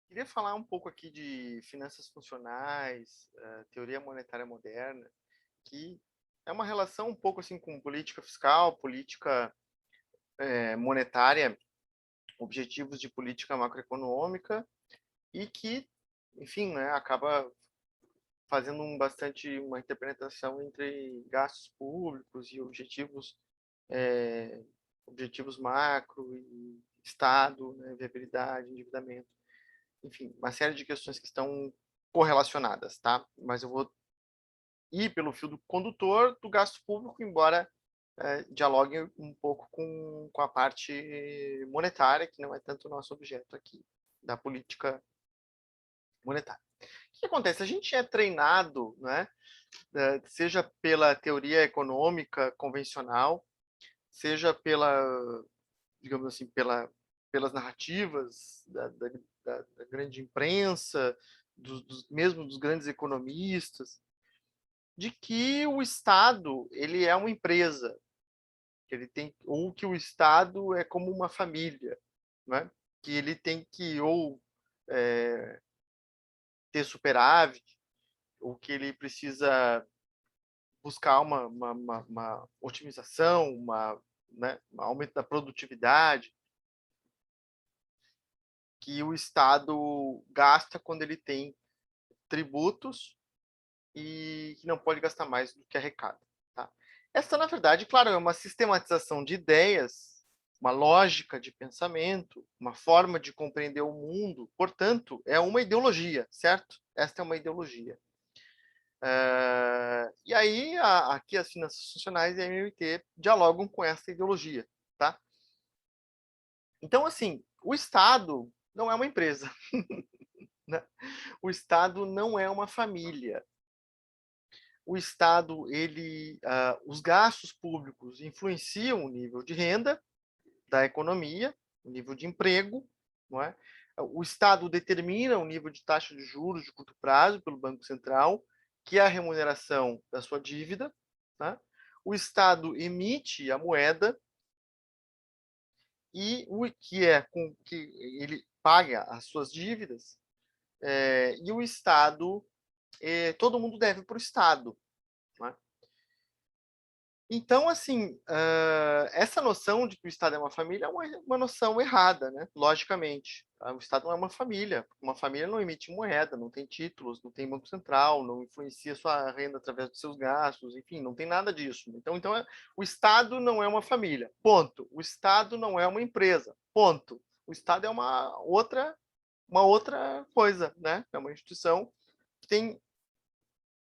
Queria falar um pouco aqui de finanças funcionais, teoria monetária moderna, que é uma relação um pouco assim com política fiscal, política monetária, objetivos de política macroeconômica e que, enfim, né, acaba fazendo bastante uma interpretação entre gastos públicos e eh, objetivos macro e Estado, né, viabilidade, endividamento. Enfim, uma série de questões que estão correlacionadas, tá? Mas eu vou ir pelo fio do condutor do gasto público, embora dialogue um pouco com a parte monetária, que não é tanto o nosso objeto aqui, da política monetária. O que acontece? A gente é treinado, né, seja pela teoria econômica convencional, seja pela, digamos assim, pelas narrativas da grande imprensa, mesmo dos grandes economistas, de que o Estado ele é uma empresa, que ele tem, ou que o Estado é como uma família, né? Que ele tem que ou é, ter superávit, ou que ele precisa buscar uma otimização, né, um aumento da produtividade, que o Estado gasta quando ele tem tributos e que não pode gastar mais do que arrecada. Tá? Essa, na verdade, claro, é uma sistematização de ideias, uma lógica de pensamento, uma forma de compreender o mundo, portanto, é uma ideologia, certo? Esta é uma ideologia. E aí, aqui as finanças funcionais e a MMT dialogam com essa ideologia. Tá? Então, assim, o Estado não é uma empresa. Né? O Estado não é uma família. O Estado, os gastos públicos influenciam o nível de renda da economia, o nível de emprego, não é? O Estado determina o nível de taxa de juros de curto prazo pelo Banco Central, que é a remuneração da sua dívida. Tá? O Estado emite a moeda e o que é com que ele paga as suas dívidas, e o Estado, todo mundo deve para o Estado. Né? Então, assim, essa noção de que o Estado é uma família é uma noção errada, né? Logicamente. O Estado não é uma família. Uma família não emite moeda, não tem títulos, não tem banco central, não influencia sua renda através dos seus gastos, enfim, não tem nada disso. Então o Estado não é uma família. Ponto. O Estado não é uma empresa. Ponto. O Estado é uma outra coisa, né? É uma instituição que tem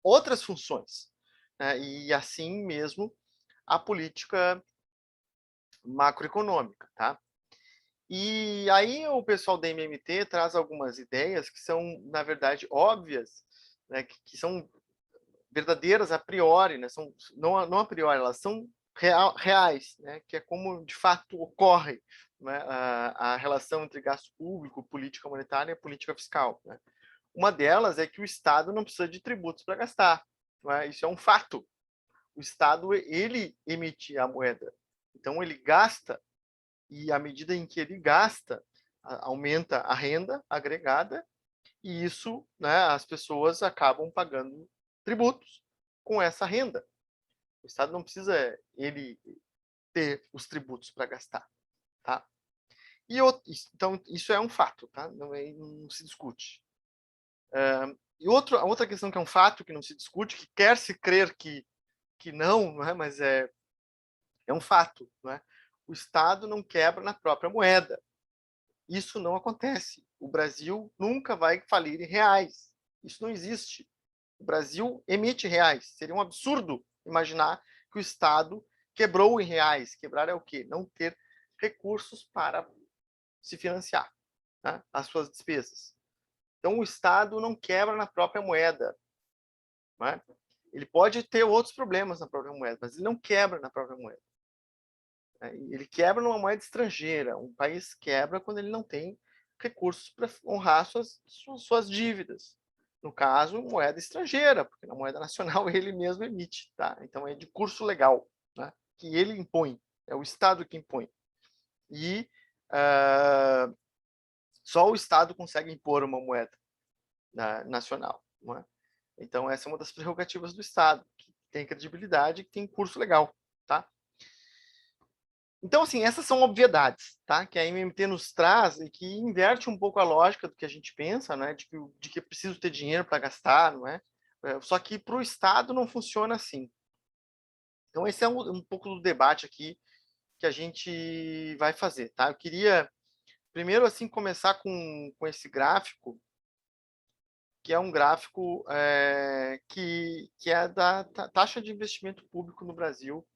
outras funções. Né? E assim mesmo a política macroeconômica, tá? E aí o pessoal da MMT traz algumas ideias que são, na verdade, óbvias, né, que são verdadeiras a priori, né, são, não a priori, elas são reais, né, que é como de fato ocorre, né, a relação entre gasto público, política monetária e política fiscal. Né? Uma delas é que o Estado não precisa de tributos para gastar. Né? Isso é um fato. O Estado, ele emite a moeda. Então, ele gasta, e à medida em que ele gasta, aumenta a renda agregada, e isso, né, as pessoas acabam pagando tributos com essa renda. O Estado não precisa ele ter os tributos para gastar. Tá? Então, isso é um fato, tá? Não se discute. E a outra questão que é um fato que não se discute, que quer se crer que não é? Mas é um fato. Não é? O Estado não quebra na própria moeda. Isso não acontece. O Brasil nunca vai falir em reais. Isso não existe. O Brasil emite reais. Seria um absurdo imaginar que o Estado quebrou em reais. Quebrar é o quê? Não ter recursos para se financiar, né, as suas despesas. Então, o Estado não quebra na própria moeda. Não é? Ele pode ter outros problemas na própria moeda, mas ele não quebra na própria moeda. Né? Ele quebra numa moeda estrangeira. Um país quebra quando ele não tem recursos para honrar suas dívidas. No caso, moeda estrangeira, porque na moeda nacional ele mesmo emite. Tá? Então, é de curso legal, né? Que ele impõe. É o Estado que impõe. E, uh, Só o Estado consegue impor uma moeda nacional, não é? Então, essa é uma das prerrogativas do Estado, que tem credibilidade e que tem curso legal, tá? Então, assim, essas são obviedades, tá? Que a MMT nos traz e que inverte um pouco a lógica do que a gente pensa, né? De que é preciso ter dinheiro para gastar, não é? Só que para o Estado não funciona assim. Então, esse é um pouco do debate aqui que a gente vai fazer, tá? Eu queria, primeiro, assim, começar com esse gráfico, que é um gráfico que é da taxa de investimento público no Brasil,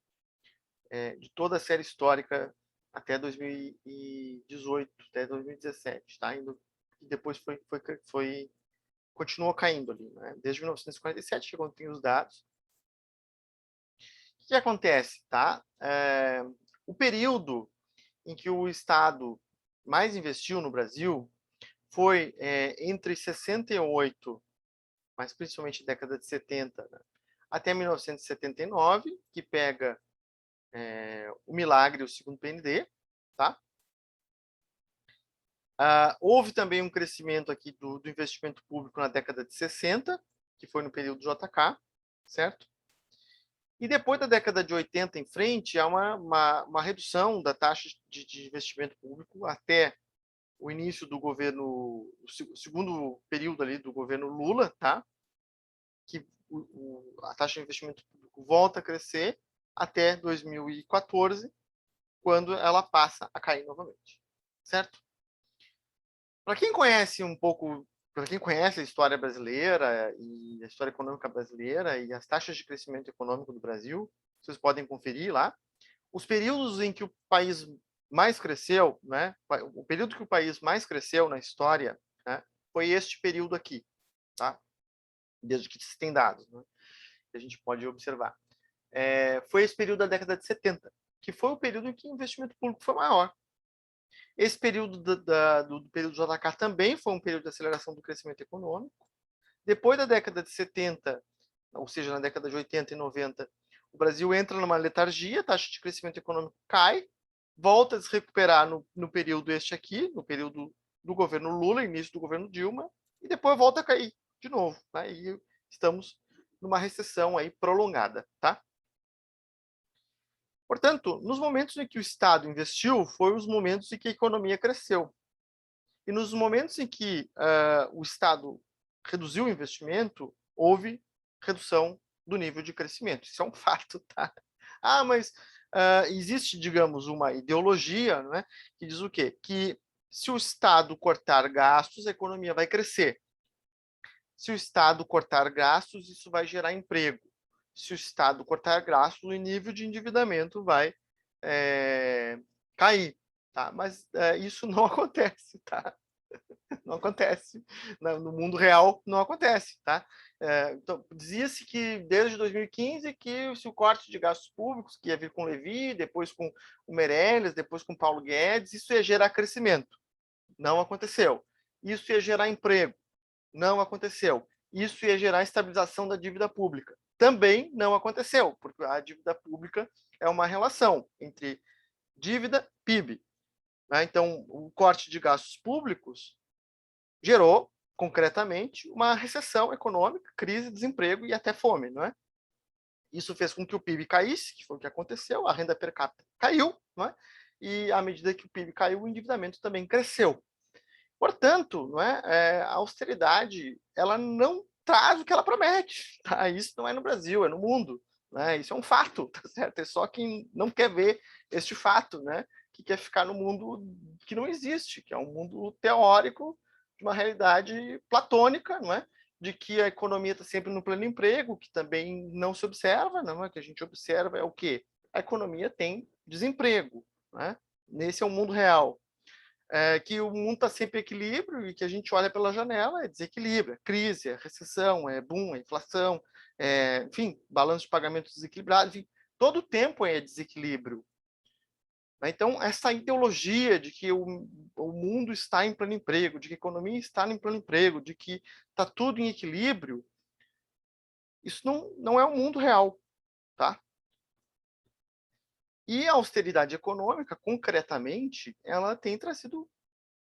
de toda a série histórica até 2018, até 2017, tá? Indo, e depois continuou caindo ali, né? Desde 1947, que é quando tem os dados. O que acontece, tá? O período em que o Estado mais investiu no Brasil foi entre 68, mas principalmente década de 70, né, até 1979, que pega o Milagre, o segundo PND, tá? Houve também um crescimento aqui do investimento público na década de 60, que foi no período JK, certo? E depois da década de 80 em frente, há uma redução da taxa de investimento público até o início do governo, o segundo período ali do governo Lula, tá? Que a taxa de investimento público volta a crescer até 2014, quando ela passa a cair novamente, certo? Para quem conhece um pouco, para quem conhece a história brasileira e a história econômica brasileira e as taxas de crescimento econômico do Brasil, vocês podem conferir lá. Os períodos em que o país mais cresceu, né? O período que o país mais cresceu na história, né, foi este período aqui, tá? Desde que se tem dados, né, que a gente pode observar. Foi esse período da década de 70, que foi o período em que o investimento público foi maior. Esse período do período JK também foi um período de aceleração do crescimento econômico. Depois da década de 70, ou seja, na década de 80 e 90, o Brasil entra numa letargia, a taxa de crescimento econômico cai, volta a se recuperar no período este aqui, no período do governo Lula, início do governo Dilma, e depois volta a cair de novo, né? E estamos numa recessão aí prolongada, tá? Portanto, nos momentos em que o Estado investiu, foi os momentos em que a economia cresceu. E nos momentos em que o Estado reduziu o investimento, houve redução do nível de crescimento. Isso é um fato, tá? Mas existe, digamos, uma ideologia, né, que diz o quê? Que se o Estado cortar gastos, a economia vai crescer. Se o Estado cortar gastos, isso vai gerar emprego. Se o Estado cortar gastos, o nível de endividamento vai cair. Tá? Mas isso não acontece, tá? Não acontece. No mundo real, não acontece, tá? Então, dizia-se que desde 2015 que se o corte de gastos públicos, que ia vir com o Levi, depois com o Meirelles, depois com o Paulo Guedes, isso ia gerar crescimento. Não aconteceu. Isso ia gerar emprego. Não aconteceu. Isso ia gerar estabilização da dívida pública. Também não aconteceu, porque a dívida pública é uma relação entre dívida e PIB. Né? Então, o corte de gastos públicos gerou, concretamente, uma recessão econômica, crise, desemprego e até fome. Não é? Isso fez com que o PIB caísse, que foi o que aconteceu, a renda per capita caiu, não é? E à medida que o PIB caiu, o endividamento também cresceu. Portanto, não é, a austeridade ela não traz o que ela promete. Tá? Isso não é no Brasil, é no mundo. Né? Isso é um fato, tá certo? É só quem não quer ver este fato, né? Que quer ficar no mundo que não existe, que é um mundo teórico de uma realidade platônica, não é? De que a economia está sempre no pleno emprego, que também não se observa, não é? O que a gente observa é o quê? A economia tem desemprego, né? Nesse é o mundo real. Que o mundo está sempre em equilíbrio e que a gente olha pela janela, é desequilíbrio, é crise, é recessão, é boom, é inflação, enfim, balanço de pagamento desequilibrado, enfim, todo o tempo é desequilíbrio. Então, essa ideologia de que o mundo está em pleno emprego, de que a economia está em pleno emprego, de que está tudo em equilíbrio, isso não é o mundo real, tá? E a austeridade econômica, concretamente, ela tem trazido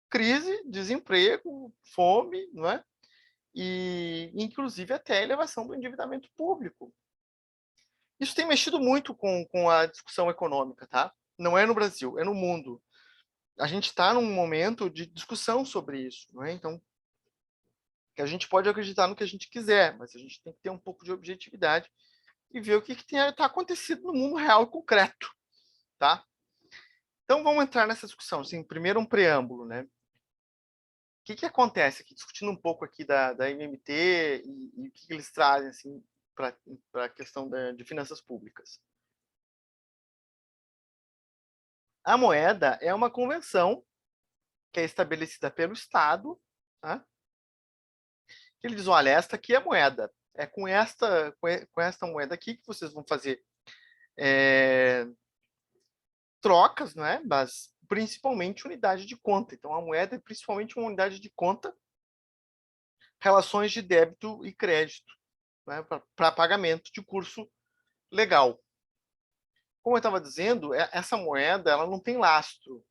crise, desemprego, fome, não é? E, inclusive, até a elevação do endividamento público. Isso tem mexido muito com a discussão econômica, tá? Não é no Brasil, é no mundo. A gente está num momento de discussão sobre isso, não é? Então, que a gente pode acreditar no que a gente quiser, mas a gente tem que ter um pouco de objetividade e ver o que está acontecendo no mundo real e concreto, tá? Então, vamos entrar nessa discussão. Assim, primeiro, um preâmbulo, né? O que acontece aqui, discutindo um pouco aqui da MMT e o que eles trazem assim, para a questão de finanças públicas. A moeda é uma convenção que é estabelecida pelo Estado, tá? Que ele diz, olha, esta aqui é a moeda. É com esta moeda aqui que vocês vão fazer trocas, né? Mas principalmente unidade de conta. Então, a moeda é principalmente uma unidade de conta, relações de débito e crédito, né? Para pagamento de curso legal. Como eu estava dizendo, essa moeda ela não tem lastro,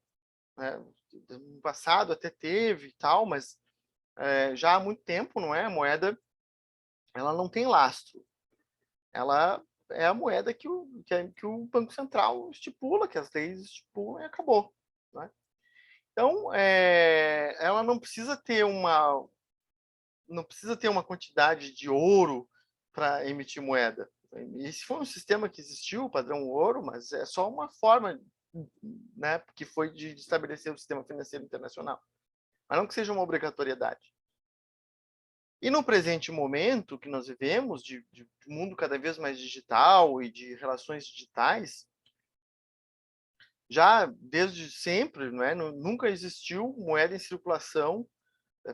né? No passado até teve e tal, mas já há muito tempo, não é? A moeda ela não tem lastro. Ela é a moeda que o Banco Central estipula, que as leis estipulam e acabou, né? Então, ela não precisa ter uma quantidade de ouro para emitir moeda. Esse foi um sistema que existiu, o padrão ouro, mas é só uma forma, né, que foi de estabelecer o sistema financeiro internacional, mas não que seja uma obrigatoriedade. E no presente momento que nós vivemos, de mundo cada vez mais digital e de relações digitais, já desde sempre, não é? Nunca existiu moeda em circulação,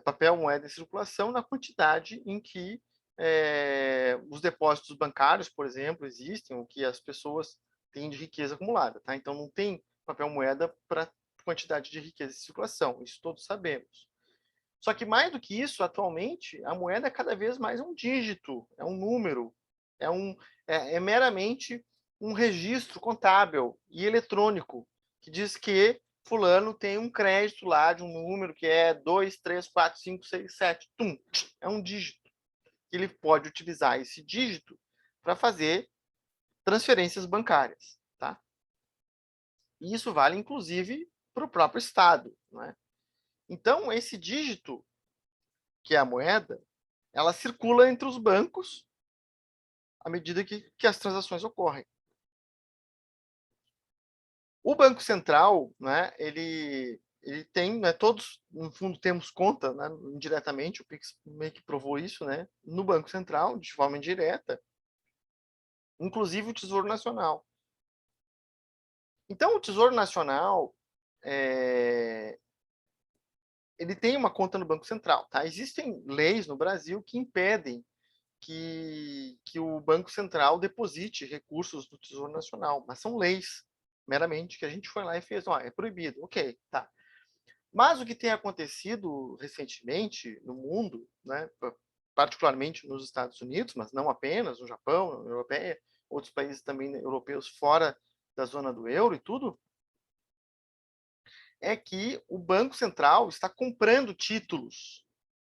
papel moeda em circulação na quantidade em que os depósitos bancários, por exemplo, existem, o que as pessoas têm de riqueza acumulada, tá? Então não tem papel moeda para quantidade de riqueza em circulação, isso todos sabemos. Só que mais do que isso, atualmente, a moeda é cada vez mais um dígito, é um número, é meramente um registro contábil e eletrônico que diz que fulano tem um crédito lá de um número que é 2, 3, 4, 5, 6, 7. Tum, é um dígito. Ele pode utilizar esse dígito para fazer transferências bancárias, tá? E isso vale, inclusive, para o próprio Estado, não é? Então, esse dígito, que é a moeda, ela circula entre os bancos à medida que as transações ocorrem. O Banco Central, né, ele tem, né, todos, no fundo, temos conta, né, indiretamente, o Pix meio que provou isso, né, no Banco Central, de forma indireta, inclusive o Tesouro Nacional. Então, o Tesouro Nacional, ele tem uma conta no Banco Central, tá? Existem leis no Brasil que impedem que o Banco Central deposite recursos do Tesouro Nacional, mas são leis, meramente, que a gente foi lá e fez, ó, é proibido, ok, tá. Mas o que tem acontecido recentemente no mundo, né, particularmente nos Estados Unidos, mas não apenas, no Japão, na União Europeia, outros países também europeus fora da zona do euro e tudo, é que o Banco Central está comprando títulos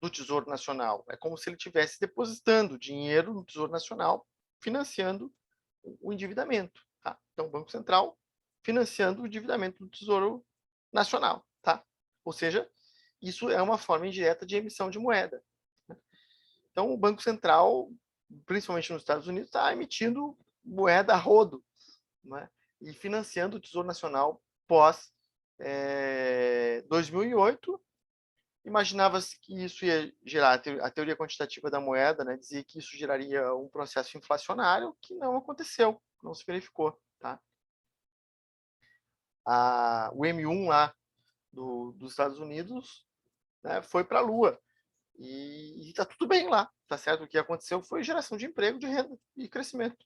do Tesouro Nacional. É como se ele estivesse depositando dinheiro no Tesouro Nacional, financiando o endividamento. Tá? Então, o Banco Central financiando o endividamento do Tesouro Nacional. Tá? Ou seja, isso é uma forma indireta de emissão de moeda. Então, o Banco Central, principalmente nos Estados Unidos, está emitindo moeda a rodo, né? E financiando o Tesouro Nacional pós 2008. Imaginava-se que isso ia gerar, a teoria quantitativa da moeda, né, dizia que isso geraria um processo inflacionário, que não aconteceu, não se verificou. Tá? O M1 lá dos Estados Unidos, né, foi para a Lua. E está tudo bem lá, tá certo? O que aconteceu foi geração de emprego, de renda e crescimento.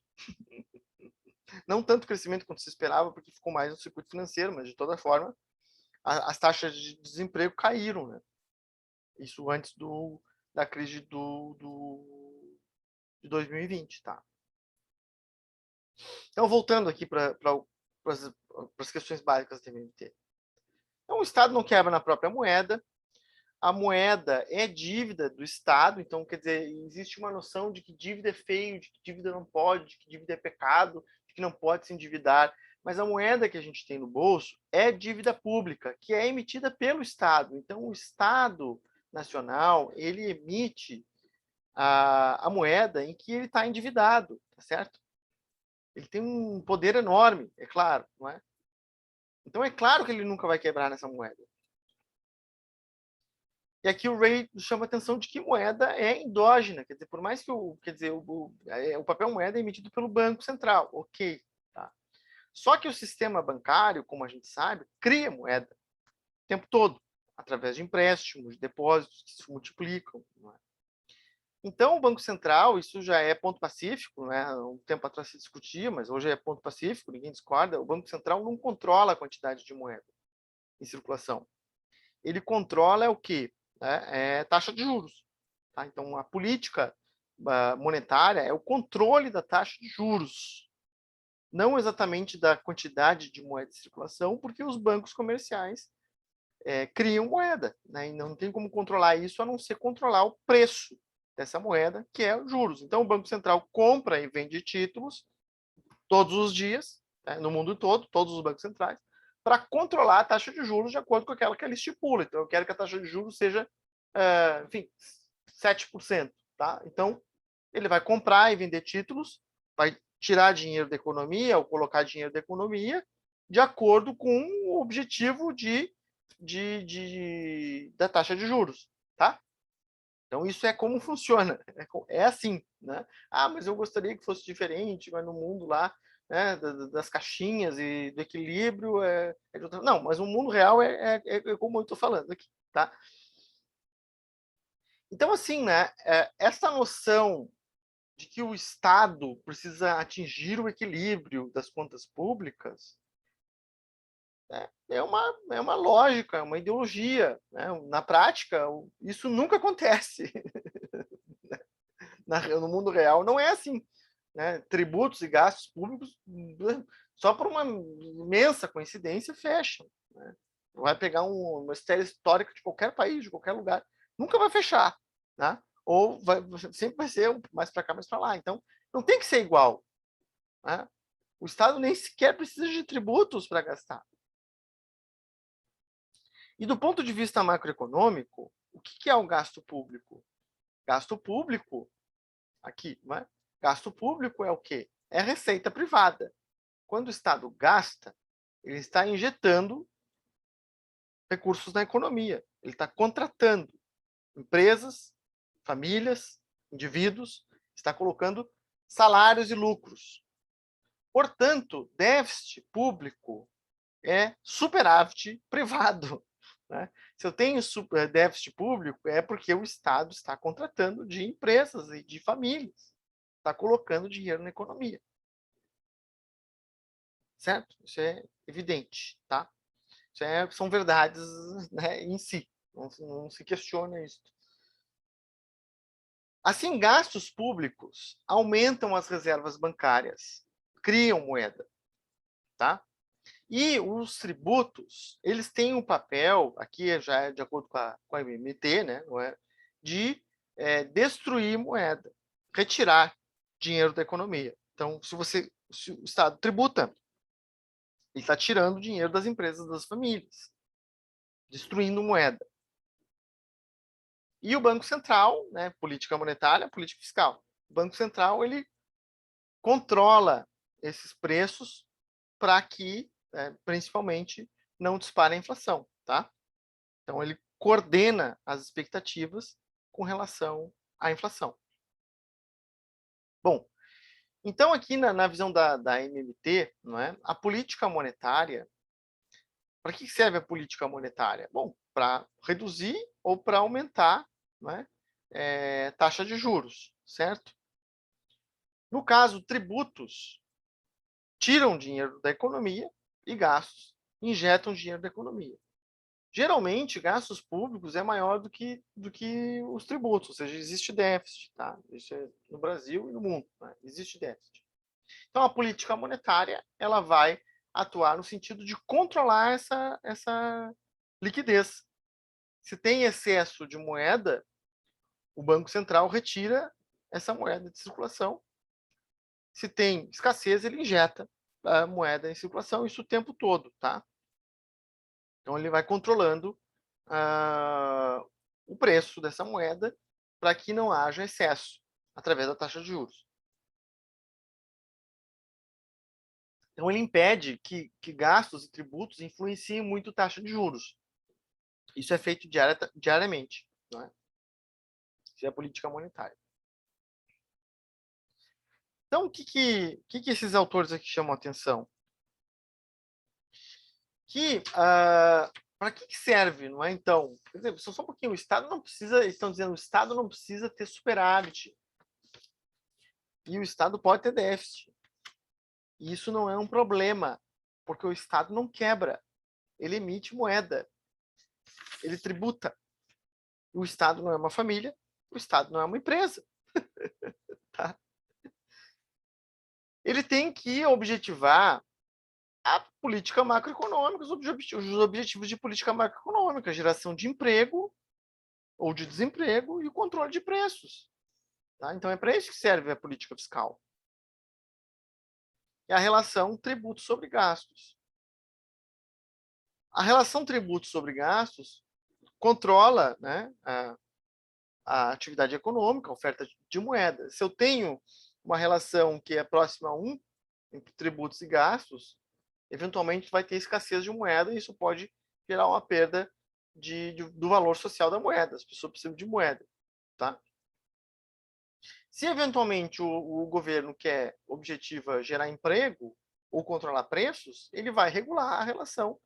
Não tanto crescimento quanto se esperava, porque ficou mais no circuito financeiro, mas de toda forma, as taxas de desemprego caíram, né? Isso antes da crise de 2020, tá? Então, voltando aqui para as questões básicas da MMT. Então, o Estado não quebra na própria moeda, a moeda é dívida do Estado, então, quer dizer, existe uma noção de que dívida é feio, de que dívida não pode, de que dívida é pecado, de que não pode se endividar, mas a moeda que a gente tem no bolso é dívida pública, que é emitida pelo Estado. Então, o Estado nacional, ele emite a moeda em que ele está endividado, tá certo? Ele tem um poder enorme, é claro, não é? Então, é claro que ele nunca vai quebrar nessa moeda. E aqui o Ray chama a atenção de que moeda é endógena, quer dizer, por mais que o papel moeda é emitido pelo Banco Central, ok, tá? Só que o sistema bancário, como a gente sabe, cria moeda o tempo todo, através de empréstimos, de depósitos que se multiplicam. Não é? Então, o Banco Central, isso já é ponto pacífico, né? Um tempo atrás se discutia, mas hoje é ponto pacífico, ninguém discorda. O Banco Central não controla a quantidade de moeda em circulação. Ele controla o quê? É taxa de juros. Tá? Então, a política monetária é o controle da taxa de juros, não exatamente da quantidade de moeda em circulação, porque os bancos comerciais criam moeda, né? E não tem como controlar isso a não ser controlar o preço dessa moeda, que é os juros. Então, o Banco Central compra e vende títulos todos os dias, né, no mundo todo, todos os bancos centrais, para controlar a taxa de juros de acordo com aquela que ele estipula. Então, eu quero que a taxa de juros seja, enfim, 7%. Tá? Então, ele vai comprar e vender títulos, vai tirar dinheiro da economia ou colocar dinheiro da economia de acordo com o objetivo da taxa de juros. Tá? Então, isso é como funciona. É assim. Né? Ah, mas eu gostaria que fosse diferente, mas no mundo lá, né, das caixinhas e do equilíbrio de outra... Não, mas o mundo real é como eu estou falando aqui. Tá? Então, assim, né, essa noção de que o Estado precisa atingir o equilíbrio das contas públicas é uma lógica, é uma ideologia. Né? Na prática, isso nunca acontece. No mundo real não é assim. Né? Tributos e gastos públicos, só por uma imensa coincidência, fecham. Né? Vai pegar uma história histórica de qualquer país, de qualquer lugar, nunca vai fechar. Né? Ou sempre vai ser mais para cá, mais para lá. Então, não tem que ser igual. Né? O Estado nem sequer precisa de tributos para gastar. E do ponto de vista macroeconômico, o que é o gasto público? Gasto público, aqui, não é? Gasto público é o quê? É receita privada. Quando o Estado gasta, ele está injetando recursos na economia. Ele está contratando empresas, famílias, indivíduos, está colocando salários e lucros. Portanto, déficit público é superávit privado. Né? Se eu tenho déficit público, é porque o Estado está contratando de empresas e de famílias, está colocando dinheiro na economia. Certo? Isso é evidente. Tá? Isso são verdades, né, em si. Não se questiona isso. Assim, gastos públicos aumentam as reservas bancárias, criam moeda. Tá? E os tributos, eles têm um papel, aqui já é de acordo com a MMT, né, não é, de destruir moeda, retirar dinheiro da economia. Então, se o Estado tributa, ele está tirando dinheiro das empresas, das famílias, destruindo moeda. E o Banco Central, né, política monetária, política fiscal. O Banco Central, ele controla esses preços para que, principalmente, não dispare a inflação, tá? Então, ele coordena as expectativas com relação à inflação. Bom, então aqui na visão da MMT, não é? A política monetária, para que serve a política monetária? Bom, para reduzir ou para aumentar, não é? Taxa de juros, certo? No caso, tributos tiram dinheiro da economia e gastos injetam dinheiro da economia. Geralmente, gastos públicos é maior do que os tributos, ou seja, existe déficit. Tá? Isso é no Brasil e no mundo. Né? Existe déficit. Então, a política monetária ela vai atuar no sentido de controlar liquidez. Se tem excesso de moeda, o Banco Central retira essa moeda de circulação. Se tem escassez, ele injeta a moeda em circulação, isso o tempo todo, tá? Então ele vai controlando o preço dessa moeda para que não haja excesso através da taxa de juros. Então ele impede que gastos e tributos influenciem muito a taxa de juros. Isso é feito diariamente, não é? Isso é a política monetária. Então, o que esses autores aqui chamam a atenção? Que para que serve, não é? Então, por exemplo, só um pouquinho, o Estado não precisa, estão dizendo, o Estado não precisa ter superávit. E o Estado pode ter déficit. E isso não é um problema, porque o Estado não quebra. Ele emite moeda. Ele tributa. O Estado não é uma família, o Estado não é uma empresa. Tá? Ele tem que objetivar a política macroeconômica, os objetivos de política macroeconômica, geração de emprego ou de desemprego e o controle de preços. Tá? Então é para isso que serve a política fiscal. É a relação tributos sobre gastos. A relação tributos sobre gastos controla, né, a atividade econômica, a oferta de moeda. Se eu tenho uma relação que é próxima a 1 entre tributos e gastos, eventualmente vai ter escassez de moeda e isso pode gerar uma perda do valor social da moeda. As pessoas precisam de moeda. Tá? Se eventualmente o governo quer objetiva gerar emprego ou controlar preços, ele vai regular a relação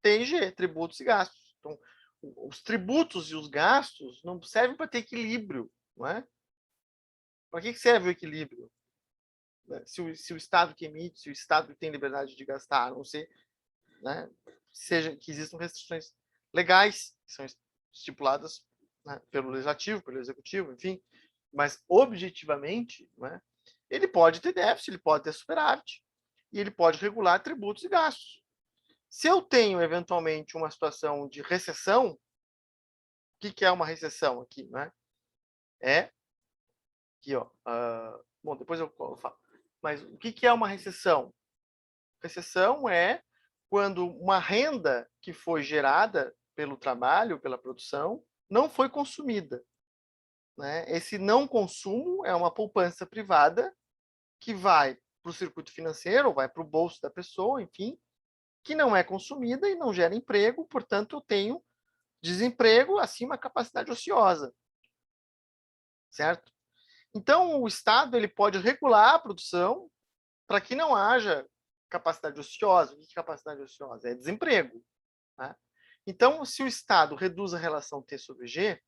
T&G, tributos e gastos. Então, os tributos e os gastos não servem para ter equilíbrio, não é? Para que serve o equilíbrio? Se o Estado que emite, se o Estado tem liberdade de gastar, a não ser, né, que existam restrições legais, que são estipuladas, né, pelo Legislativo, pelo Executivo, enfim, mas objetivamente, né, ele pode ter déficit, ele pode ter superávit, e ele pode regular tributos e gastos. Se eu tenho, eventualmente, uma situação de recessão, o que é uma recessão aqui, né? É aqui, ó. Bom, depois eu falo. Mas o que é uma recessão? Recessão é quando uma renda que foi gerada pelo trabalho, pela produção, não foi consumida. Né? Esse não consumo é uma poupança privada que vai para o circuito financeiro, ou vai para o bolso da pessoa, enfim, que não é consumida e não gera emprego, portanto, eu tenho desemprego acima da capacidade ociosa. Certo? Então, o Estado ele pode regular a produção para que não haja capacidade ociosa. O que é capacidade ociosa? É desemprego. Né? Então, se o Estado reduz a relação T sobre G,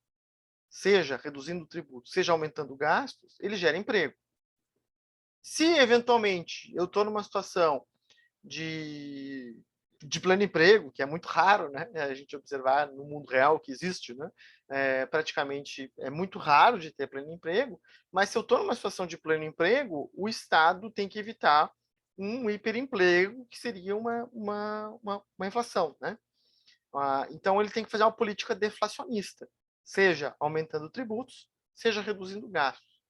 seja reduzindo o tributo, seja aumentando gastos, ele gera emprego. Se, eventualmente, eu estou numa situação de pleno emprego, que é muito raro, né, a gente observar no mundo real que existe, né, praticamente é muito raro de ter pleno emprego, mas se eu estou numa situação de pleno emprego, o Estado tem que evitar um hiperemprego, que seria uma inflação. Né? Então, ele tem que fazer uma política deflacionista, seja aumentando tributos, seja reduzindo gastos.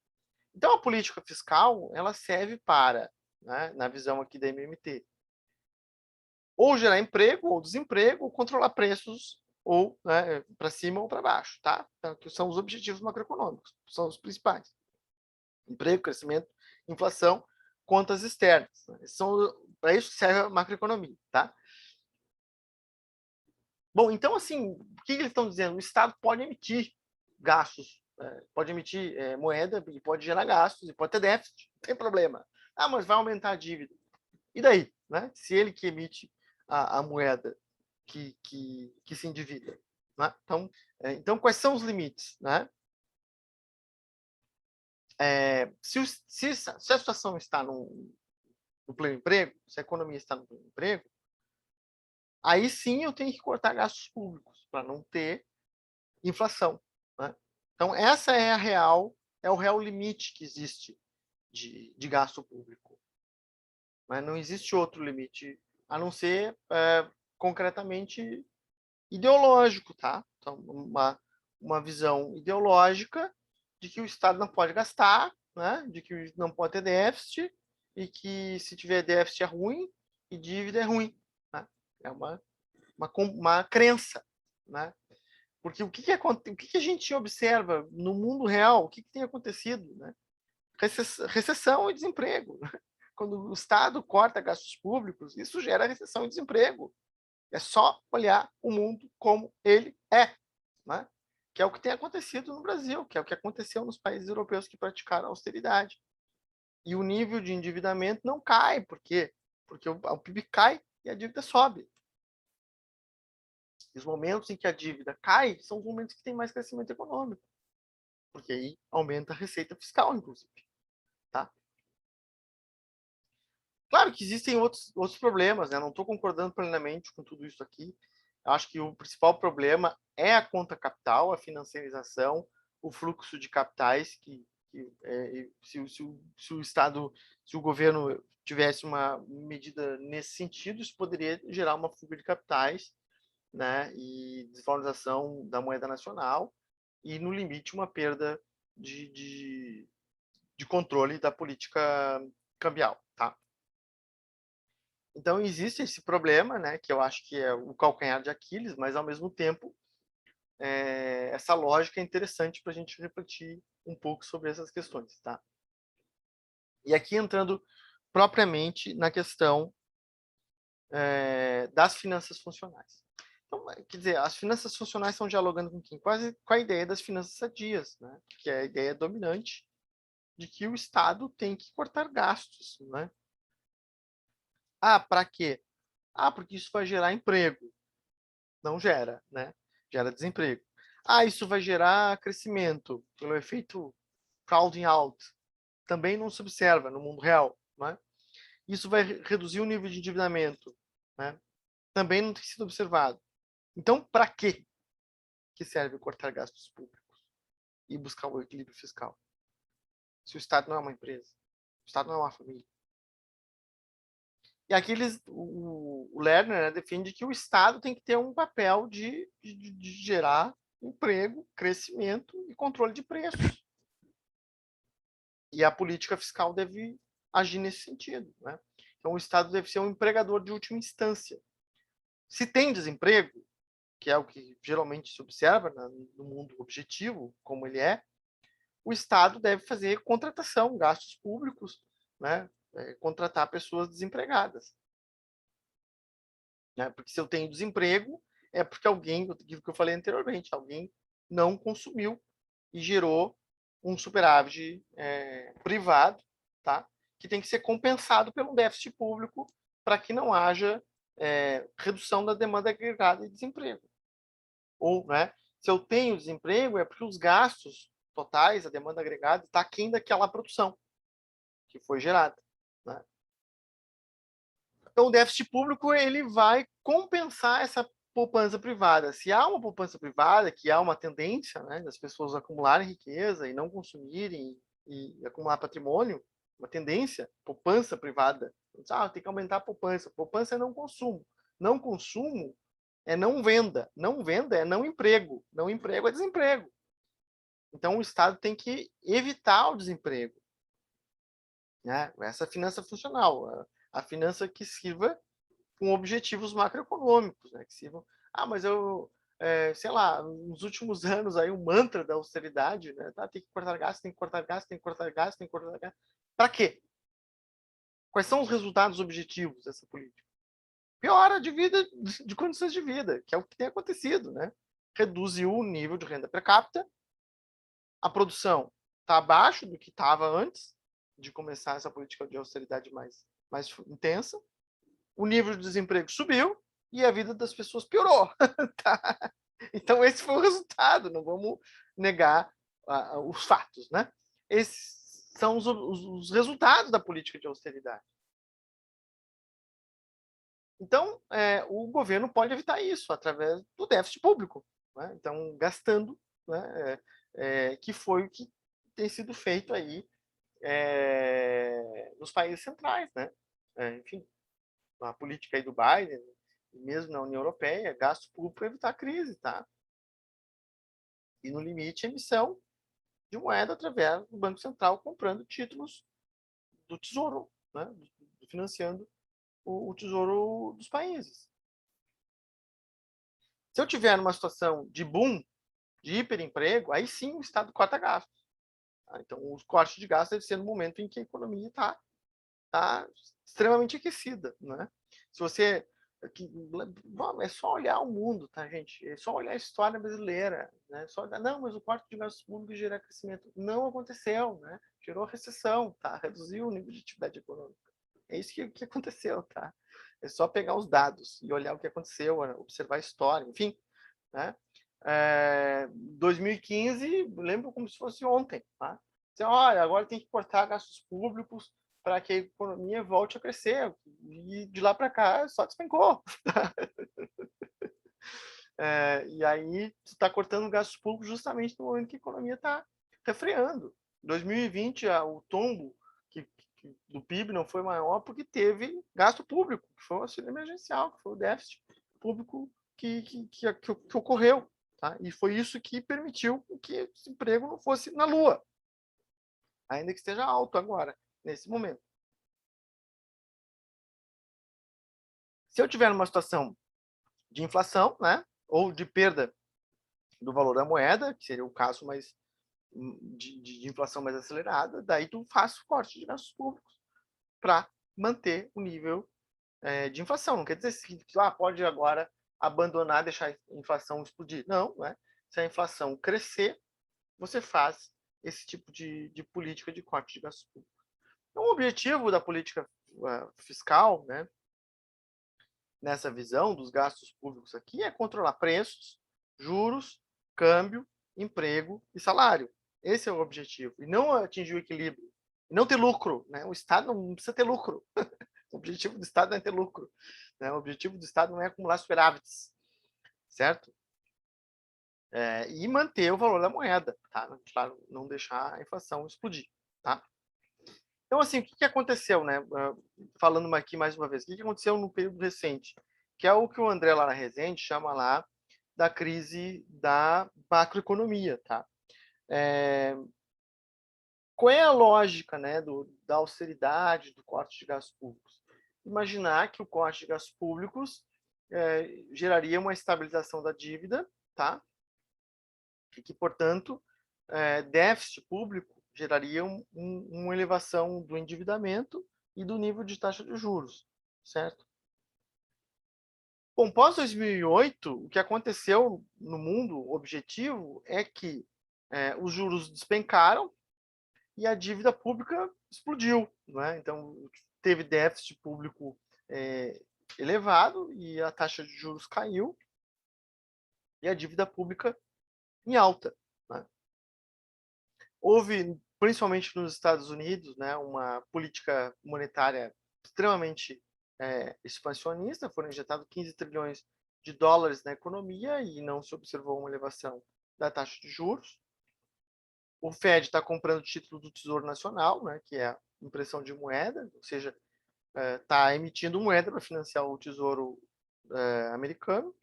Então, a política fiscal ela serve para, né, na visão aqui da MMT, ou gerar emprego ou desemprego, ou controlar preços ou, né, para cima ou para baixo, tá? Então, que são os objetivos macroeconômicos, são os principais: emprego, crescimento, inflação, contas externas. São para isso que serve a macroeconomia, tá? Bom, então assim, o que eles estão dizendo? O Estado pode emitir gastos, pode emitir moeda e pode gerar gastos e pode ter déficit, não tem problema. Ah, mas vai aumentar a dívida. E daí, né? Se ele que emite a moeda que se endivida. Né? Então, quais são os limites? Né? Se a situação está no pleno emprego, se a economia está no pleno emprego, aí sim eu tenho que cortar gastos públicos para não ter inflação. Né? Então, é o real limite que existe de gasto público. Mas não existe outro limite, a não ser concretamente ideológico, tá? Então, uma visão ideológica de que o Estado não pode gastar, né? De que não pode ter déficit e que se tiver déficit é ruim e dívida é ruim, né? É uma crença, né? Porque o que a gente observa no mundo real, o que tem acontecido, né? Recessão e desemprego. Quando o Estado corta gastos públicos, isso gera recessão e desemprego. É só olhar o mundo como ele é, né? Que é o que tem acontecido no Brasil, que é o que aconteceu nos países europeus que praticaram austeridade. E o nível de endividamento não cai. Por quê? Porque o PIB cai e a dívida sobe. E os momentos em que a dívida cai são os momentos que tem mais crescimento econômico, porque aí aumenta a receita fiscal, inclusive. Tá? Claro que existem outros problemas, né? Não estou concordando plenamente com tudo isso aqui. Acho que o principal problema é a conta capital, a financiarização, o fluxo de capitais, se o Estado, se o governo tivesse uma medida nesse sentido, isso poderia gerar uma fuga de capitais, né? E desvalorização da moeda nacional e, no limite, uma perda de controle da política cambial, tá? Então, existe esse problema, né, que eu acho que é o calcanhar de Aquiles, mas, ao mesmo tempo, essa lógica é interessante para a gente refletir um pouco sobre essas questões. Tá? E aqui entrando propriamente na questão das finanças funcionais. Então, quer dizer, as finanças funcionais estão dialogando com quem? Quase com a ideia das finanças sadias, né? Que é a ideia dominante de que o Estado tem que cortar gastos. Né? Ah, para quê? Ah, porque isso vai gerar emprego. Não gera, né? Gera desemprego. Ah, isso vai gerar crescimento pelo efeito crowding out. Também não se observa no mundo real, né? Isso vai reduzir o nível de endividamento, né? Também não tem sido observado. Então, para quê que serve cortar gastos públicos e buscar o equilíbrio fiscal? Se o Estado não é uma empresa, o Estado não é uma família. E aqui o Lerner, né, defende que o Estado tem que ter um papel de gerar emprego, crescimento e controle de preços. E a política fiscal deve agir nesse sentido. Né? Então, o Estado deve ser um empregador de última instância. Se tem desemprego, que é o que geralmente se observa no mundo objetivo, como ele é, o Estado deve fazer contratação, gastos públicos, né? Contratar pessoas desempregadas. Né? Porque se eu tenho desemprego, é porque alguém, aquilo que eu falei anteriormente, alguém não consumiu e gerou um superávit privado, tá? Que tem que ser compensado pelo déficit público para que não haja redução da demanda agregada e desemprego. Ou, né, se eu tenho desemprego, é porque os gastos totais, a demanda agregada, está aquém daquela produção que foi gerada. Né? Então, o déficit público ele vai compensar essa poupança privada. Se há uma poupança privada, que há uma tendência, né, das pessoas acumularem riqueza e não consumirem e acumular patrimônio, uma tendência, poupança privada. Tem que aumentar a poupança. Poupança é não consumo. Não consumo é não venda. Não venda é não emprego. Não emprego é desemprego. Então, o Estado tem que evitar o desemprego. Né? Essa finança funcional. A finança que sirva com objetivos macroeconômicos, né? Que sirvam. Mas sei lá, nos últimos anos aí o mantra da austeridade, né? Tem que cortar gasto, tem que cortar gasto, tem que cortar gasto, tem que cortar gasto. Para quê? Quais são os resultados objetivos dessa política? Piora de vida, de condições de vida, que é o que tem acontecido, né? Reduziu o nível de renda per capita, a produção está abaixo do que estava antes de começar essa política de austeridade mais intensa, o nível de desemprego subiu e a vida das pessoas piorou. Tá? Então, esse foi o resultado, não vamos negar os fatos. Né? Esses são os resultados da política de austeridade. Então, o governo pode evitar isso através do déficit público. Né? Então, gastando, né? Que foi o que tem sido feito aí nos países centrais. Né? Enfim, a política aí do Biden mesmo na União Europeia, gasto público para evitar a crise, tá? E, no limite, emissão de moeda através do Banco Central comprando títulos do Tesouro, né? Financiando o Tesouro dos países. Se eu tiver numa situação de boom, de hiperemprego, aí sim o Estado corta gastos. Tá? Então, os cortes de gastos devem ser no momento em que a economia está extremamente aquecida. Né? Se você. É só olhar o mundo, tá, gente? É só olhar a história brasileira. Né? Só olhar, não, mas o corte de gastos públicos gera crescimento. Não aconteceu, né? Gerou recessão, tá? Reduziu o nível de atividade econômica. É isso que aconteceu, tá? É só pegar os dados e olhar o que aconteceu, observar a história, enfim. Né? 2015, lembro como se fosse ontem. Tá? Então, olha, agora tem que cortar gastos públicos para que a economia volte a crescer. E de lá para cá só despencou. E aí você está cortando gastos públicos justamente no momento que a economia está refreando. Em 2020, o tombo do PIB não foi maior porque teve gasto público, que foi o auxílio emergencial, que foi o déficit público que ocorreu. Tá? E foi isso que permitiu que esse emprego não fosse na lua, ainda que esteja alto agora, nesse momento. Se eu tiver numa situação de inflação, né, ou de perda do valor da moeda, que seria o caso mais de inflação mais acelerada, daí tu faz o corte de gastos públicos para manter o nível de inflação. Não quer dizer que pode agora abandonar, deixar a inflação explodir. Não, né? Se a inflação crescer, você faz esse tipo de política de corte de gastos públicos. Então, o objetivo da política fiscal, né, nessa visão dos gastos públicos aqui, é controlar preços, juros, câmbio, emprego e salário. Esse é o objetivo. E não atingir o equilíbrio. E não ter lucro. Né? O Estado não precisa ter lucro. O objetivo do Estado não é ter lucro. Né? O objetivo do Estado não é acumular superávites. Certo? E manter o valor da moeda. Tá? Claro, não deixar a inflação explodir. Tá? Então, assim, o que aconteceu? Né? Falando aqui mais uma vez, o que aconteceu no período recente? Que é o que o André Lara Rezende chama lá da crise da macroeconomia. Tá? Qual é a lógica, né, da austeridade, do corte de gastos públicos? Imaginar que o corte de gastos públicos geraria uma estabilização da dívida, tá? E que, portanto, déficit público geraria uma elevação do endividamento e do nível de taxa de juros, certo? Bom, pós 2008, o que aconteceu no mundo objetivo é que os juros despencaram e a dívida pública explodiu. Né? Então, teve déficit público elevado e a taxa de juros caiu e a dívida pública em alta. Né? Houve, principalmente nos Estados Unidos, né, uma política monetária extremamente expansionista, foram injetados 15 trilhões de dólares na economia e não se observou uma elevação da taxa de juros. O Fed está comprando título do Tesouro Nacional, né, que é a impressão de moeda, ou seja, está emitindo moeda para financiar o Tesouro americano.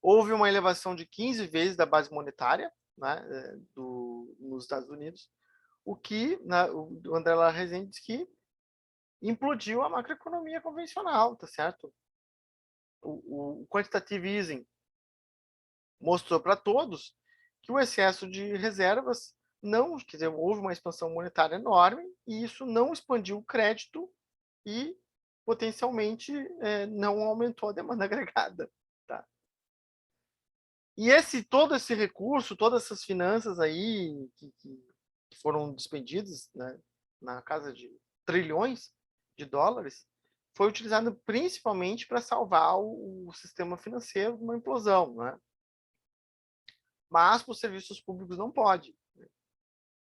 Houve uma elevação de 15 vezes da base monetária, né, nos Estados Unidos, o que o André Lara Rezende diz que implodiu a macroeconomia convencional, tá certo? O quantitative easing mostrou para todos que o excesso de reservas não, quer dizer, houve uma expansão monetária enorme e isso não expandiu o crédito e potencialmente não aumentou a demanda agregada. Tá? E todo esse recurso, todas essas finanças aí que foram despendidas, né, na casa de trilhões de dólares, foi utilizado principalmente para salvar o sistema financeiro de uma implosão. Né? Mas para os serviços públicos não pode.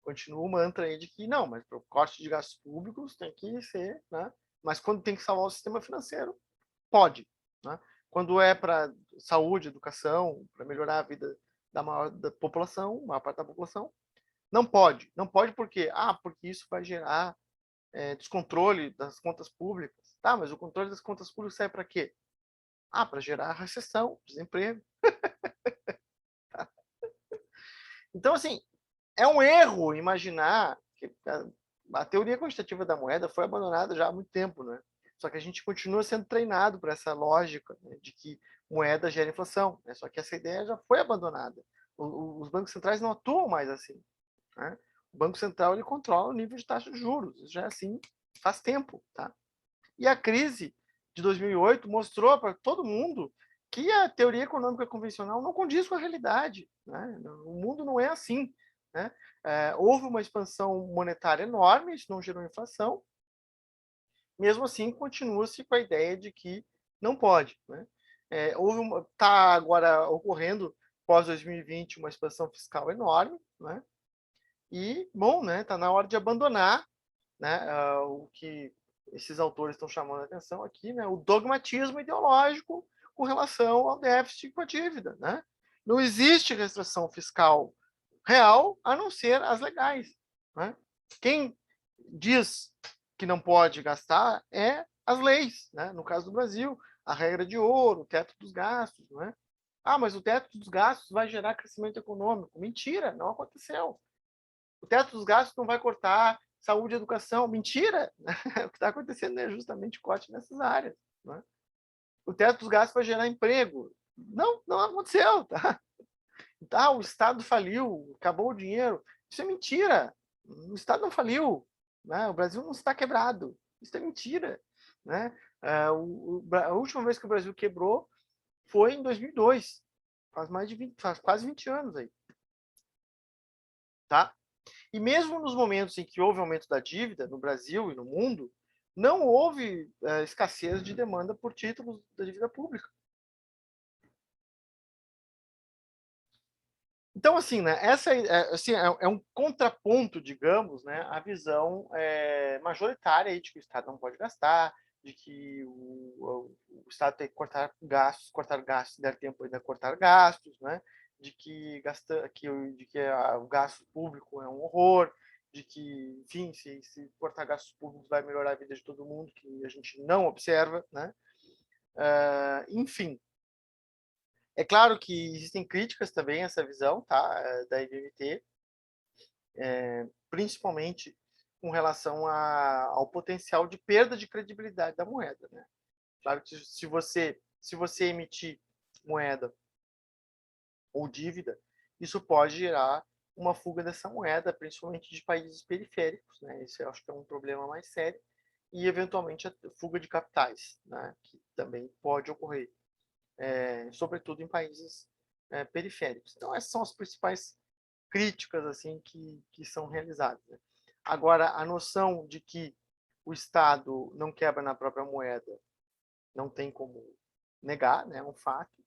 Continua o mantra aí de que não, mas para o corte de gastos públicos tem que ser, né? Mas quando tem que salvar o sistema financeiro, pode. Né? Quando é para saúde, educação, para melhorar a vida da população, maior parte da população, não pode. Não pode por quê? Porque isso vai gerar descontrole das contas públicas. Tá, mas o controle das contas públicas serve para quê? Para gerar recessão, desemprego. Então, assim, é um erro imaginar que a teoria quantitativa da moeda foi abandonada já há muito tempo, né? Só que a gente continua sendo treinado por essa lógica, né, de que moeda gera inflação, né? Só que essa ideia já foi abandonada. Os bancos centrais não atuam mais assim, né? O Banco Central ele controla o nível de taxa de juros, isso já é assim faz tempo, tá? E a crise de 2008 mostrou para todo mundo que a teoria econômica convencional não condiz com a realidade, né? O mundo não é assim, né? Houve uma expansão monetária enorme, isso não gerou inflação. Mesmo assim, continua-se com a ideia de que não pode, né? Está agora ocorrendo pós 2020 uma expansão fiscal enorme, né? E bom, né? Está na hora de abandonar, né? O que esses autores estão chamando a atenção aqui, né? O dogmatismo ideológico com relação ao déficit com a dívida, né? Não existe restrição fiscal real a não ser as legais, né? Quem diz que não pode gastar é as leis, né? No caso do Brasil, a regra de ouro, o teto dos gastos, não é? Mas o teto dos gastos vai gerar crescimento econômico. Mentira, não aconteceu. O teto dos gastos não vai cortar saúde e educação. Mentira! O que está acontecendo é justamente corte nessas áreas. Né? O teto dos gastos vai gerar emprego. Não, não aconteceu. Tá? O Estado faliu, acabou o dinheiro. Isso é mentira. O Estado não faliu. Né? O Brasil não está quebrado. Isso é mentira. Né? A última vez que o Brasil quebrou foi em 2002. Faz quase 20 anos aí. Tá? E mesmo nos momentos em que houve aumento da dívida no Brasil e no mundo, não houve escassez de demanda por títulos da dívida pública. Então, assim, né, essa assim, é um contraponto, digamos, né, à visão majoritária aí de que o Estado não pode gastar, de que o Estado tem que cortar gastos, se der tempo ainda cortar gastos, né, de que, o gasto público é um horror, de que, enfim, se cortar gastos públicos vai melhorar a vida de todo mundo, que a gente não observa, né? Enfim, é claro que existem críticas também a essa visão, tá, da IBMT, principalmente com relação ao potencial de perda de credibilidade da moeda, né? Claro que se você emitir moeda ou dívida, isso pode gerar uma fuga dessa moeda, principalmente de países periféricos, né? Esse eu acho que é um problema mais sério, e eventualmente a fuga de capitais, né? Que também pode ocorrer, sobretudo em países periféricos. Então essas são as principais críticas assim que são realizadas, né? Agora, a noção de que o Estado não quebra na própria moeda não tem como negar, né? É um fato.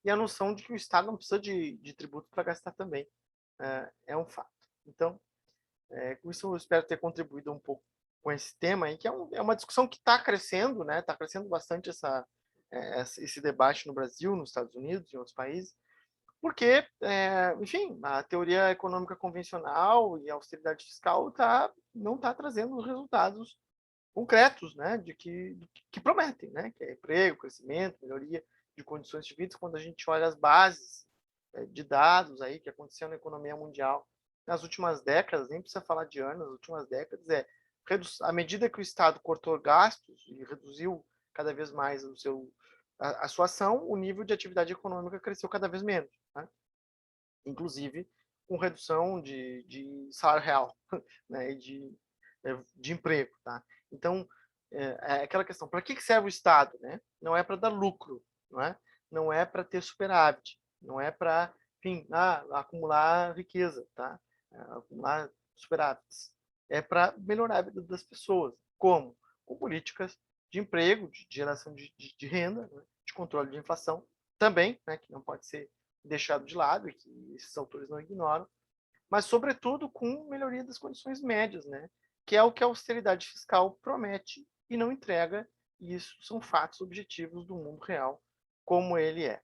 E a noção de que o Estado não precisa de tributo para gastar também é um fato. Então, com isso eu espero ter contribuído um pouco com esse tema aí, que é uma discussão que está crescendo, né? Está crescendo bastante esse debate no Brasil, nos Estados Unidos e em outros países, porque, enfim, a teoria econômica convencional e a austeridade fiscal não está trazendo resultados concretos, né, que prometem, né, que é emprego, crescimento, melhoria de condições de vida, quando a gente olha as bases de dados aí que aconteceu na economia mundial nas últimas décadas, nem precisa falar de anos, nas últimas décadas, à medida que o Estado cortou gastos e reduziu cada vez mais a sua ação, o nível de atividade econômica cresceu cada vez menos, né? Inclusive com redução de salário real, né, e de emprego, tá? Então, é aquela questão, para que serve o Estado, né? Não é para dar lucro, não é? Não é para ter superávit, não é para, enfim, acumular riqueza, tá? Acumular superávites. É para melhorar a vida das pessoas. Como? Com políticas de emprego, de geração de renda, né? De controle de inflação também, né? Que não pode ser deixado de lado e que esses autores não ignoram, mas sobretudo com melhoria das condições médias, né? Que é o que a austeridade fiscal promete e não entrega, e isso são fatos objetivos do mundo real como ele é.